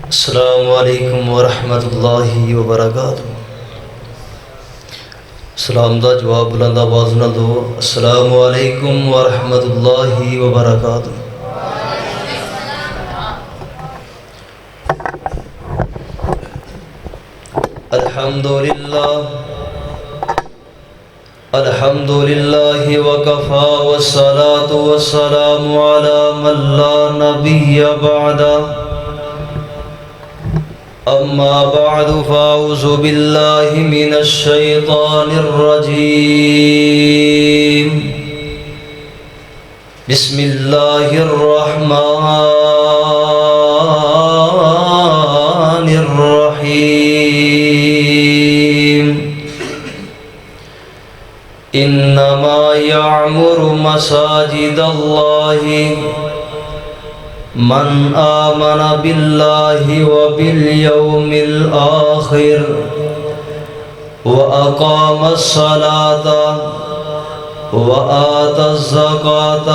السلام علیکم ورحمۃ اللہ وبرکاتہ۔ سلام دا جواب بلند آواز نہ دو، السلام علیکم ورحمۃ اللہ وبرکاتہ۔ الحمد للہ وکفا والصلاة والسلام علی من لا نبی بعدہ، اما بعد فاعوذ باللہ من الشیطان الرجیم، بسم اللہ الرحمن الرحیم۔ انما یعمر مساجد اللہ من آمن باللہ وبالیوم الآخر وأقام الصلاة وآتى الزکاة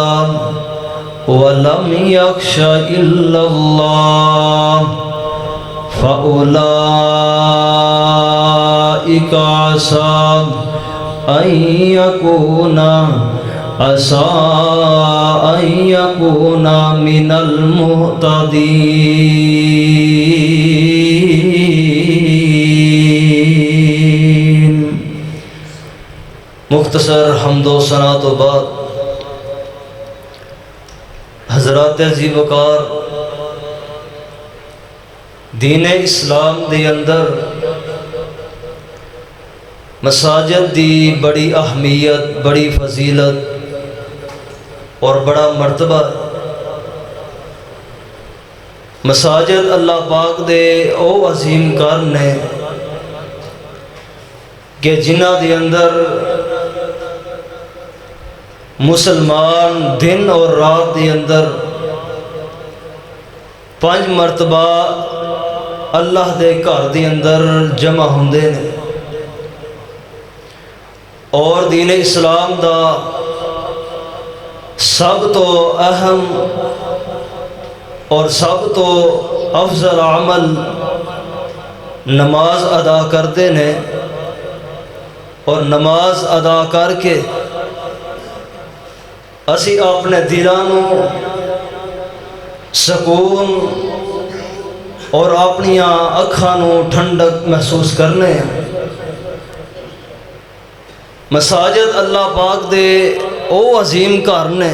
ولم یخش الا اللہ فأولئک عسى أن يكون من المهتدين۔ مختصر حمد و ثنا تو بعد حضرات عزیز وقار، دین اسلام دے اندر مساجد دی بڑی اہمیت، بڑی فضیلت اور بڑا مرتبہ۔ مساجد اللہ پاک دے او عظیم کار نے کہ جنہ دے اندر مسلمان دن اور رات دے اندر 5 مرتبہ اللہ دے گھر دے اندر جمع ہوندے نے، اور دین اسلام دا سب تو اہم اور سب تو افضل عمل نماز ادا کرتے ہیں، اور نماز ادا کر کے اسی اپنے دلانوں سکون اور اپنی اکھانوں ٹھنڈک محسوس کرنے ہیں۔ مساجد اللہ پاک دے او عظیم گھر نے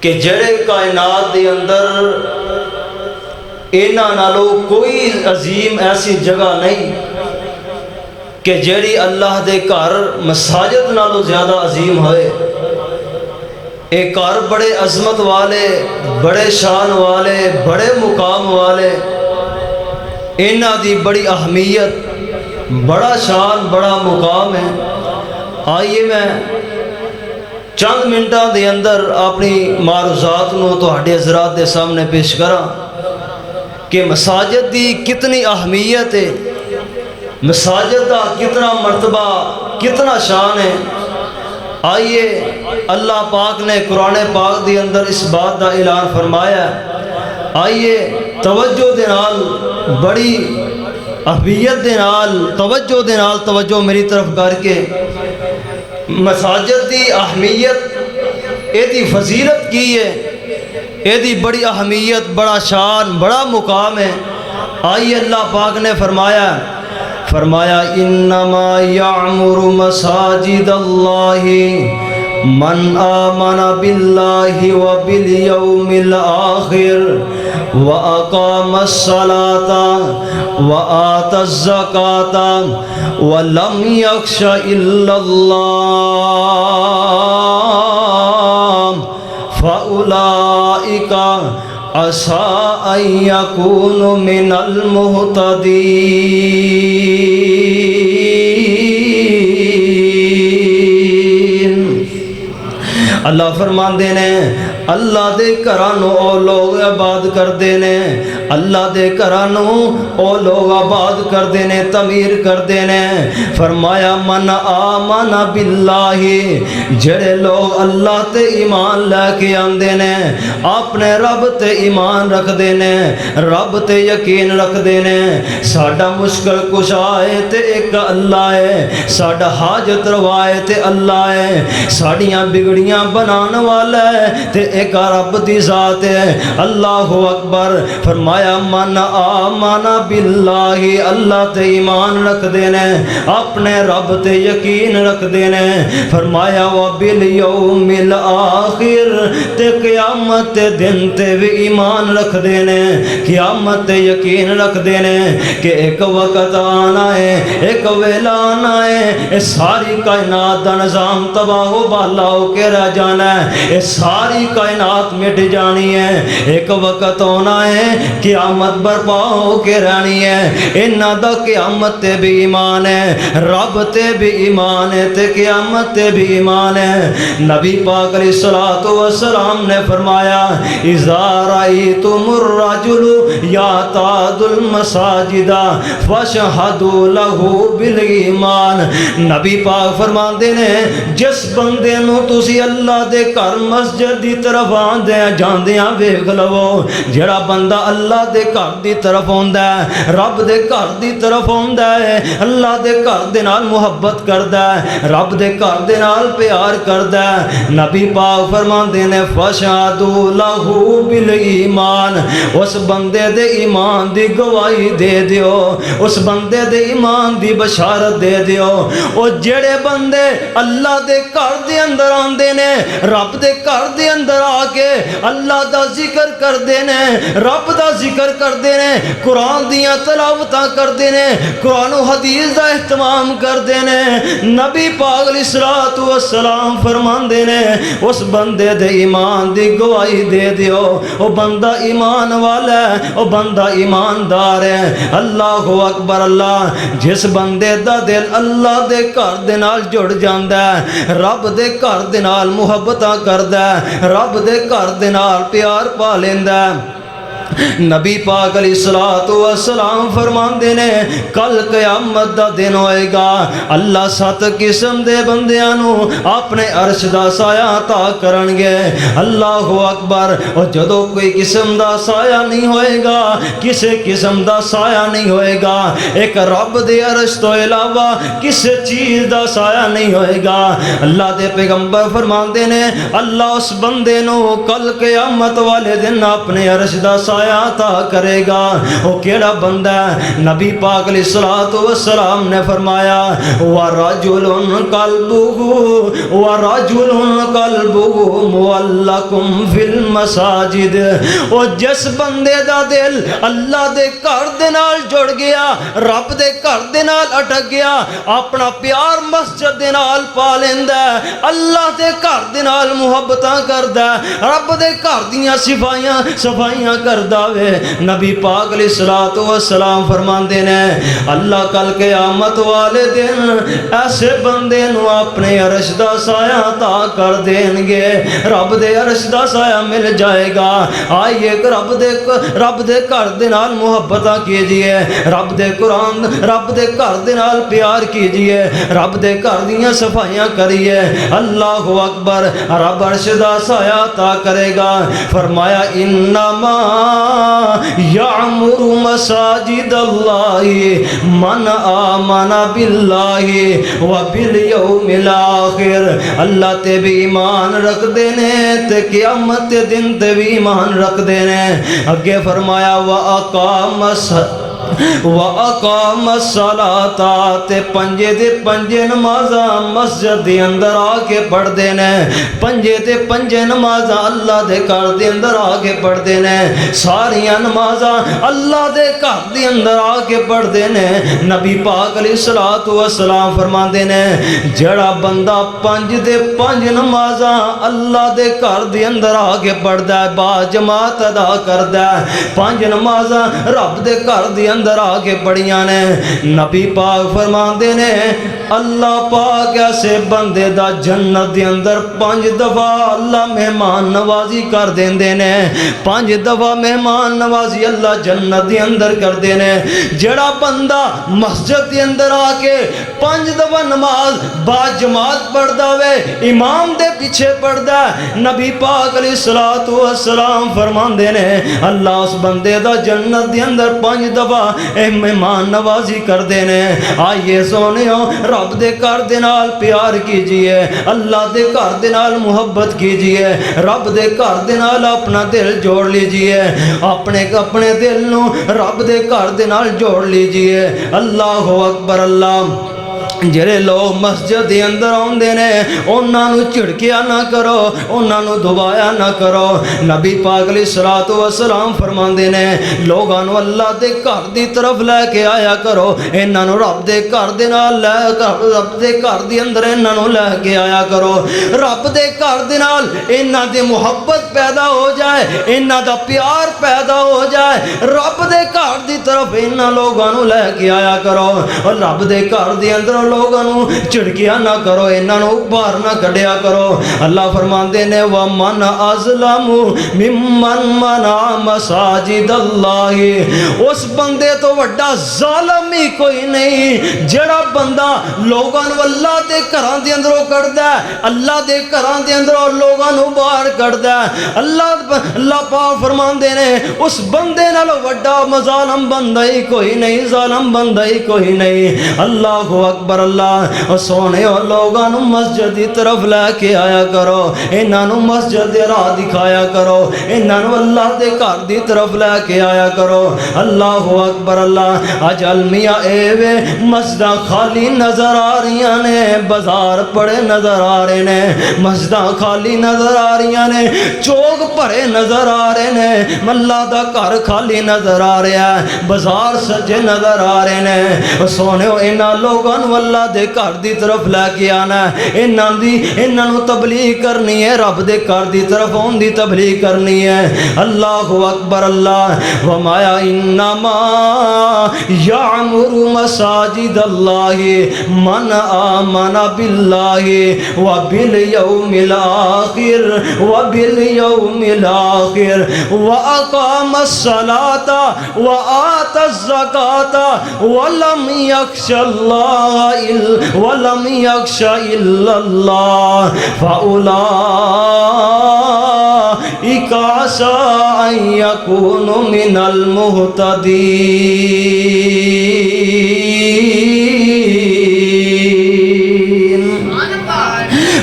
کہ جڑے کائنات دے اندر انہاں نالوں کوئی عظیم ایسی جگہ نہیں کہ جڑی اللہ دے گھر مساجد نالوں زیادہ عظیم ہوئے۔ ایک گھر بڑے عظمت والے، بڑے شان والے، بڑے مقام والے، انہاں دی بڑی اہمیت، بڑا شان، بڑا مقام ہے۔ آئیے میں چند منٹاں دے اندر اپنی معروضات نو تہاڈے حضرات دے سامنے پیش کراں کہ مساجد دی کتنی اہمیت ہے، مساجد دا کتنا مرتبہ، کتنا شان ہے۔ آئیے اللہ پاک نے قرآن پاک دے اندر اس بات دا اعلان فرمایا ہے۔ آئیے توجہ دے نال، بڑی اہمیت دے نال، توجہ میری طرف کر کے مساجد دی اہمیت، اے دی فضیلت کی ہے، اے دی بڑی اہمیت، بڑا شان، بڑا مقام ہے۔ آئیے اللہ پاک نے فرمایا انما یعمر مساجد اللہ من آمن باللہ وبالیوم الآخر وأقام الصلاة وآتى الزکاة ولم یخش الا اللہ فأولئک عسى أن يكونوا من المهتدين۔ اللہ فرمان دینے اللہ دے گھراں نو او لوگ عباد کردے نے، اللہ دے گھرانوں او لوگ آباد کردے نے، تعمیر کردے نے۔ فرمایا من آمن باللہ، جڑے لوگ اللہ تے ایمان لے کے آندے نے، اپنے رب تے ایمان رکھ دے نے، رب تے یقین رکھ دے نے، ساڈا مشکل کشا ہے تے ایک اللہ ہے، ساڈا حاجت روا ہے تے اللہ ہے، ساڑیاں بگڑیاں بنان والا ہے تے ایک رب دی ذات ہے۔ اللہ اکبر۔ فرمایا من آمن باللہ، اللہ تے ایمان رکھ دے نے، اپنے رب تے یقین رکھ دے نے۔ فرمایا وبالیوم الآخر، تے قیامت تے دن تے بھی ایمان رکھ دے نے، قیامت تے یقین رکھ دے نے کہ ایک وقت آنا ہے، ایک ویلا آنا ہے، یہ ساری کائنات دا نظام تباہ و بالا ہو کے رہ جانا ہے، یہ ساری کائنات مٹ جانی ہے، ایک وقت آنا ہے قیامت برپا ہو کے رہنی ہے۔ انہاں دا قیامت تے بھی ایمان ہے، رب تے بھی ایمان ہے تے قیامت تے بھی ایمان ہے۔ نبی پاک علیہ الصلوۃ والسلام نے فرمایا اذا رأیتم الرجل یعتاد المساجد فاشہدوا لہ بالایمان۔ نبی پاک فرماندے نے جس بندے نو تسی اللہ دے گھر مسجد دی طرف آندیاں جاندیاں ویکھ لو، جڑا بندہ اللہ دے گھر دی طرف آندا ہے، رب دے گھر دی طرف آندا ہے، اللہ دے گھر دے نال محبت کردا ہے، رب دے گھر دے نال پیار کردا ہے، نبی پاک فرماندے نے فاشہدوا لہ بالایمان، اس بندے دے ایمان دی گواہی دے دیو، اس بندے دے ایمان دی بشارت دے دیو۔ او جڑے بندے اللہ دے گھر دے اندر آندے نے، رب دے گھر دے اندر آ کے اللہ دا ذکر کردے نے، رب دا ذکر کردے نے، قرآن دیاں تلاوتاں کردے نے، قرآن و حدیث دا اہتمام کردے نے، نبی پاک علیہ الصلوۃ والسلام فرماندے نے اس بندے دے ایمان دی گواہی دے دیو، او بندہ ایمان والا ہے، او بندہ ایماندار ہے۔ اللہ اکبر۔ اللہ جس بندے دا دل اللہ دے گھر دے نال جڑ جاندا ہے، رب دے گھر دے نال محبتاں کردا ہے، رب دے گھر دے نال پیار پا لیندا ہے۔ نبی پاک علیہ الصلوۃ والسلام فرماندے نے کل قیامت دا دن ہوئے گا، اللہ 7 قسم دے بندیاں نو اپنے عرش دا سایہ عطا کرن گے۔ اللہ اکبر۔ اور جدوں کوئی قسم دا سایہ نہیں ہوئے گا، کسے قسم دا سایہ نہیں ہوئے گا، ایک رب دے عرش تو علاوہ کسے چیز دا سایہ نہیں ہوئے گا۔ اللہ دے پیغمبر فرماندے نے اللہ اس بندے نو کل قیامت والے دن اپنے عرش دا سایہ عطا کرے گا۔ وہ کیڑا بندہ ہے؟ نبی پاک علیہ الصلوۃ والسلام نے فرمایا وَرَجُلٌ قَلْبُهُ مُعَلَّقٌ فِي الْمَسَاجِدِ۔ وہ جس بندے دا دل اللہ دے گھر دے نال جڑ گیا، رب دے گھر دے نال اٹک گیا، اپنا پیار مسجد دے نال پا لیندا ہے، اللہ دے گھر دے نال محبتاں کردا ہے، رب دے گھر دیاں صفائیاں کردا وے۔ نبی پاک علیہ الصلوۃ والسلام فرماندے نے اللہ کل قیامت والے دن ایسے بندے نو اپنے عرش دا سایہ عطا کر دیں گے، رب دے عرش دا سایہ مل جائے گا۔ آئیے رب دے گھر دے نال محبتاں کیجئے، رب دے قرآن رب دے گھر دے نال پیار کیجئے، رب دے گھر دیاں صفائیاں کریے۔ اللہ اکبر۔ رب عرش دا سایہ عطا کرے گا۔ فرمایا انما یعمر مساجد اللہ من آمن باللہ وبالیوم الآخر۔ اللہ تے بھی ایمان رکھ دینے تے قیامت تے دن تے بھی ایمان رکھ دینے۔ اگے فرمایا وَأَقَامَ الصَّلَاةَ تے پنجے دے پنجے نمازاں مسجد دے اندر آ کے پڑھ دینے، پنجے دے پنجے نمازاں اللہ دے گھر دے اندر آ کے پڑھ دینے، ساریاں نمازاں اللہ دے گھر دے اندر آ کے پڑھ دینے۔ نبی پاک علیہ الصلوۃ والسلام فرماندے نے جڑا بندہ 5 دے 5 نمازاں اللہ دے گھر دے اندر آ کے پڑھدا ہے، با جماعت ادا کردا ہے، 5 نمازاں رب دے گھر دے اندر آ کے پڑھیاں نے۔ نبی پاک فرماندے نے اللہ پاک ایسے بندے دا جنت دے اندر 5 دفعہ اللہ مہمان نوازی کر دیندے نے، 5 دفعہ مہمان نوازی اللہ جنت دے اندر کر دینے۔ جڑا بندہ مسجد دے اندر آ کے 5 دفعہ نماز با جماعت پڑھدا وے، امام دے پیچھے پڑھدا ہے، نبی پاک علیہ الصلوۃ والسلام فرماندے نے اللہ اس بندے دا جنت دے اندر 5 دفعہ مہمان نوازی کر دینے۔ آئیے سونیو رب دے گھر دے نال پیار کیجئے، اللہ دے گھر دے نال محبت کیجئے، رب دے گھر دے نال اپنا دل جوڑ لیجئے، اپنے دل نو رب دے گھر دے نال جوڑ لیجئے۔ اللہ اکبر اللہ۔ جڑے لوگ مسجد دے اندر آندے نے انہاں نو جھڑکیا نہ کرو، انہاں نو دبایا نہ کرو۔ نبی پاک علیہ الصلوۃ والسلام فرماندے نے لوگاں نو اللہ دے گھر دی طرف لے کے آیا کرو، انہاں نو رب دے گھر دے نال رب دے گھر دے اندر انہاں نو لے کے آیا کرو، رب دے گھر دے نال انہاں دی محبت پیدا ہو جائے، انہاں دا پیار پیدا ہو جائے، رب دے گھر دی طرف انہاں لوگاں نو لے کے آیا کرو، اور رب دے گھر دے اندر لوگاں نو چڑکیا نہ کرو، انہاں نو باہر نہ کڈیا کرو۔ اللہ فرماندے نے وَمَنْ أَظْلَمُ مِمَّنْ مَنَعَ مَسَاجِدَ اللَّهِ، اس بندے تو وڈا ظالم ہی کوئی نہیں جڑا بندہ لوگاں نو اللہ دے گھراں دے اندروں کڈدا ہے، اللہ دے گھراں دے اندروں لوگاں نو باہر کڈدا ہے۔ اللہ پاک فرماندے نے اس بندے نالوں وڈا ظالم بندہ ہی کوئی نہیں، ظالم بندہ ہی کوئی نہیں۔ اللہ اکبر اللہ۔ اور سونے اور لوگاں نو مسجد دی طرف لے کے آیا کرو، انہاں نو مسجد دے راہ دکھایا کرو، انہاں نو اللہ دے گھر دی طرف لے کے آیا کرو۔ اللہ اکبر اللہ۔ اج المیاں اے وے مسجداں خالی نظر آ رہی نے، بازار پڑے نظر آ رہے نے، مسجداں خالی نظر آ رہی نے، چوک بھرے نظر آ رہے نے، اللہ دا گھر خالی نظر آ رہا ہے، بازار سجے نظر آ رہے نے۔ سونےو انہاں لوگاں نو اللہ دے گھر دی طرف لے کے آنا ہے، انہاں نو تبلیغ کرنی ہے، رب دے گھر دی طرف اون دی تبلیغ کرنی ہے۔ اللہ اکبر اللہ۔ وَمَا إِنَّمَا يَعْمُرُ مَسَاجِدَ اللَّهِ مَنْ آمَنَ بِاللَّهِ وَبِالْيَوْمِ الْآخِرِ وَأَقَامَ الصَّلَاةَ وَآتَى الزَّكَاةَ وَلَمْ يَخْشَ إِلَّا اللَّهَ فَأُولَٰئِكَ عَسَىٰ أَن يَكُونُوا مِنَ الْمُهْتَدِينَ۔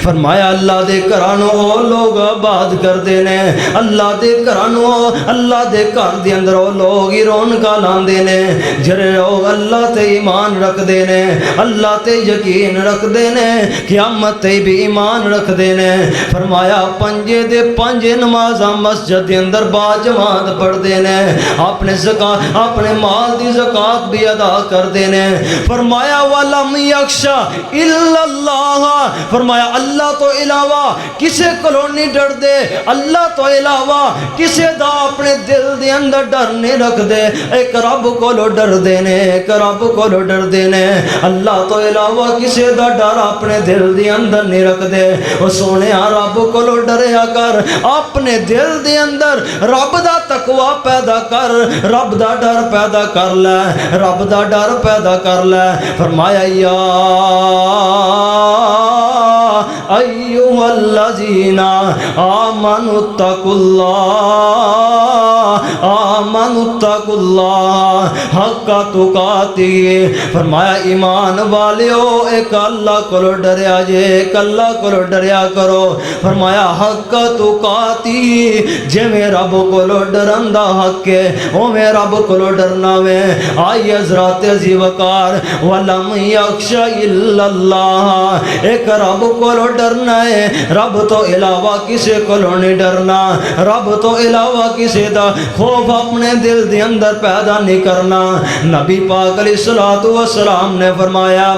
فرمایا اللہ دے گھرانوں لوگ آباد کردے نے، اللہ دے گھرانوں اللہ دے گھر دے اندر لوگ ہی رونقاں لاندے نے جڑے لوگ اللہ تے ایمان رکھ دے نے، اللہ تے یقین رکھ دے نے، قیامت تے بھی ایمان رکھ دے نے۔ فرمایا 5 دے 5 نمازاں مسجد دے اندر با جماعت پڑھ دے نے، اپنے زکات اپنے مال دی زکات بھی ادا کر دے نے۔ فرمایا وَلَمْ يَخْشَ إِلَّا اللَّهَ، فرمایا اللہ تو علاوہ کسے کولوں نہیں ڈر دے، اللہ تو علاوہ کسے دا اپنے دل دے اندر ڈر نہیں رکھ دے، ایک رب کولوں ڈر دے نے، ایک رب کولوں ڈر دے نے۔ اللہ تو علاوہ کسے دا ڈر اپنے دل دے اندر نہیں رکھ دے۔ او سونیا رب کولوں ڈریا کر، اپنے دل دے اندر رب دا تقوی پیدا کر، رب دا ڈر پیدا کر لے، رب دا ڈر پیدا کر لے۔ فرمایا یا ایھا الذین آمنوا اتقوا اللہ حق تقاتہ، فرمایا ایمان والیو ایک اللہ کو ڈریا جے، ایک اللہ کو ڈریا کرو۔ فرمایا حق تقاتہ، جے میں رب کو ڈرن دا حق ہے او میں رب کو ڈرنا وے۔ آئی حضرات عزیز وقار وَلَمْ يَخْشَ إِلَّا اللَّهَ، ایک رب کو ڈرنا ہے، رب تو علاوہ کسے کو نہیں ڈرنا، رب تو علاوہ کسے دا خوف اپنے دل دے اندر پیدا نہیں کرنا۔ نبی پاک علیہ الصلوۃ والسلام نے فرمایا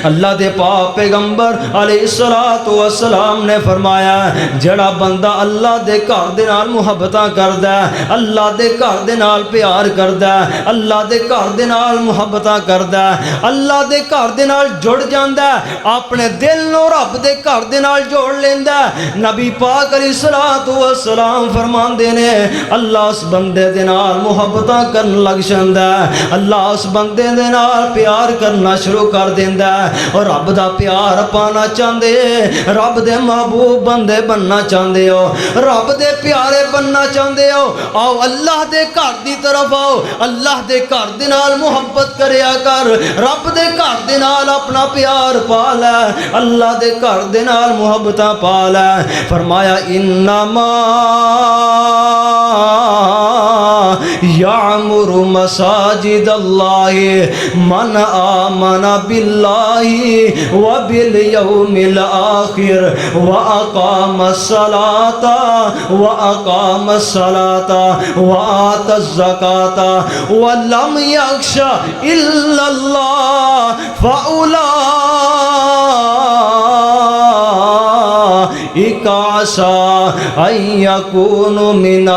اللہ دے پاک پیغمبر علیہ الصلوۃ والسلام نے فرمایا جڑا بندہ اللہ دے گھر دے نال محبتاں کردا ہے، اللہ دے گھر دے نال پیار کردا ہے، اللہ دے گھر دے نال محبتاں کردا ہے، اللہ دے گھر دے نال جڑ جاندا ہے، اپنے دل نو رب دے گھر دے نال جوڑ لیندا ہے۔ نبی پاک علیہ الصلوۃ والسلام فرماندے نے اللہ اس بندے دے نال محبتاں کرن لگ جاندا ہے، اللہ اس بندے دے نال پیار کرنا شروع کر دیندا ہے۔ اور رب دا پیار پانا چاہندے، رب دے محبوب بندے بننا چاہندے ہو، رب دے پیارے بننا چاہندے ہو، آؤ اللہ دے گھر دی طرف آؤ، اللہ دے گھر دے نال محبت کریا کر، رب دے گھر دے نال اپنا پیار پا لے، اللہ دے گھر دے نال محبتاں پا لے۔ فرمایا انما یعمر مساجد اللہ من آمن باللہ وبالیوم الآخر وأقام الصلاة وآتى الزکاة ولم یخش الا اللہ فأولئک عسى ان یکونوا من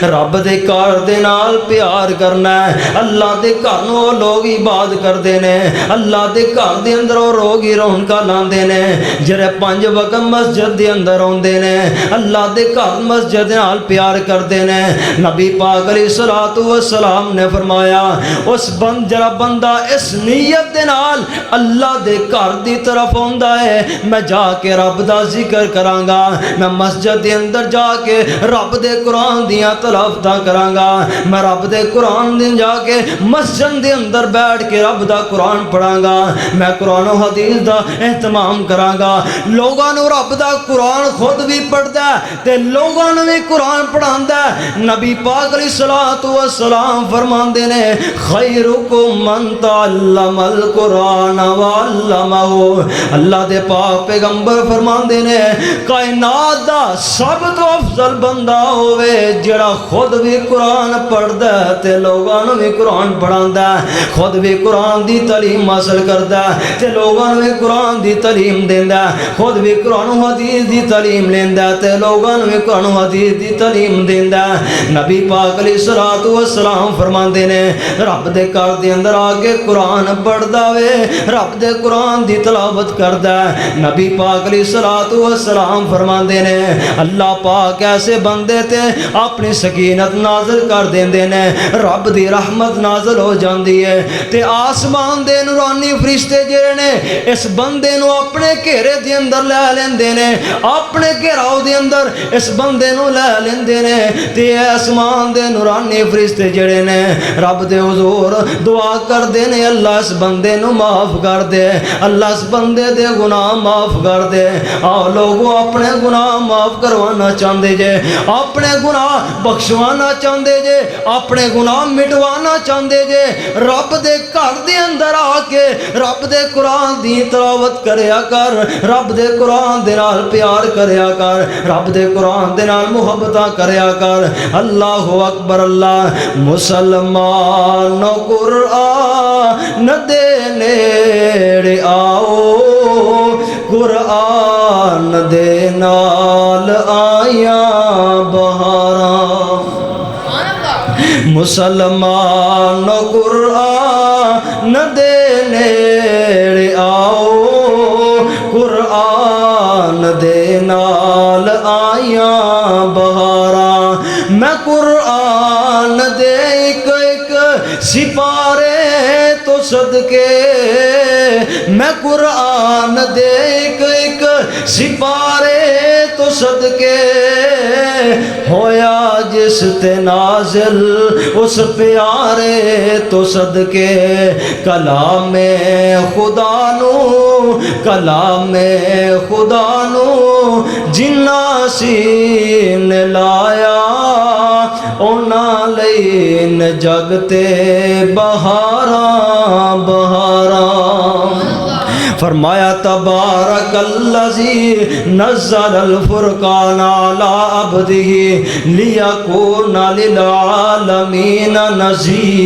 رب دے گھر دے نال پیار کرنا ہے۔ اللہ دے گھر نو لوگ عباد کردے نے، اللہ دے گھر دے اندر وہ لوگ ہی رونقاں لاندے نے جڑے 5 وقت مسجد دے اندر اوندے نے، اللہ دے گھر مسجد نال پیار کردے نے۔ نبی پاک علیہ الصلوۃ والسلام نے فرمایا اس جڑا بندہ اس نیت دے نال اللہ دے گھر دی طرف اوندا ہے، میں جا کے رب دا ذکر کراں گا، میں مسجد دے اندر جا کے رب دے قرآن دیاں تلاوتاں کراں گا، میں رب دے قرآن دن جا کے مسجد دے اندر بیٹھ کے رب دا قرآن پڑھاں گا، میں قرآن و حدیث دا اہتمام کراں گا۔ لوگاں نو رب دا قرآن خود بھی پڑھدا ہے تے لوگاں نو بھی قرآن پڑھاندا ہے۔ نبی پاک علیہ الصلوۃ والسلام فرماندے نے خیرکم من تعلم القرآن وعلمہ، اللہ دے پاک پیغمبر فرماندے نے کائنات دا سب تو افضل بندہ ہوئے جڑا خود بھی قرآن پڑھدا ہے تے لوگاں نو بھی قرآن پڑھاندا ہے، خود بھی قرآن دی تعلیم حاصل کردا ہے تے لوگاں نو بھی قرآن دی تعلیم دیندا ہے، خود بھی قرآن و حدیث دی تعلیم لیندا ہے تے لوگاں نو بھی قرآن و حدیث دی تعلیم دیندا ہے۔ نبی پاک علیہ الصلوۃ والسلام فرماندے نے رب دے گھر دے اندر آ کے قرآن پڑھدا وے، رب دے قرآن دی تلاوت کردا ہے۔ نبی پاک علیہ الصلوۃ والسلام فرماندے نے اللہ پاک ایسے بندے تے اپنی سکینت نازل کر دیندے نے، رب دی رحمت نازل ہو جاندی ہے تے آسمان دے نورانی فرشتے جڑے نے اس بندے نو اپنے گھیرے دے اندر لے لیندے نے، اپنے گھیراؤ دے اندر اس بندے نو لے لیندے نے تے آسمان دے نورانی فرشتے جڑے نے رب دے حضور دعا کر دے نے اللہ اس بندے نو معاف کر دے، اللہ اس بندے دے گناہ معاف کر دے۔ آؤ لوگوں اپنے گناہ معاف کروانا چاہندے جے، اپنے گناہ بخشوانا چاہندے جے، اپنے گناہ مٹوانا چاہندے جے، رب دے گھر دے اندر آ کے رب دے قرآن دی تلاوت کریا کر، رب دے قرآن دے نال پیار کریا کر، رب دے قرآن دے نال محبتاں کریا کر۔ اللہ اکبر اللہ۔ مسلمانو قرآن دے نیڑے آؤ، قرآن دے نال آیاں بہاراں، مسلمانو قرآن دے نیڑے آؤ، قرآن دے نال آیاں بہاراں، میں قرآن دے ایک ایک سپارے تو صدقے، میں قرآن دے ایک ایک سپارے تو صدقے، ہویا جس تے نازل اس پیارے تو صدقے، کلام خدا نو، کلام خدا نو جنہ سین لایا اونا لین جگتے بہاراں بہاراں۔ فرمایا تبارک الذی نزل الفرقان علی عبدہ لیکون للعالمین نذیرا.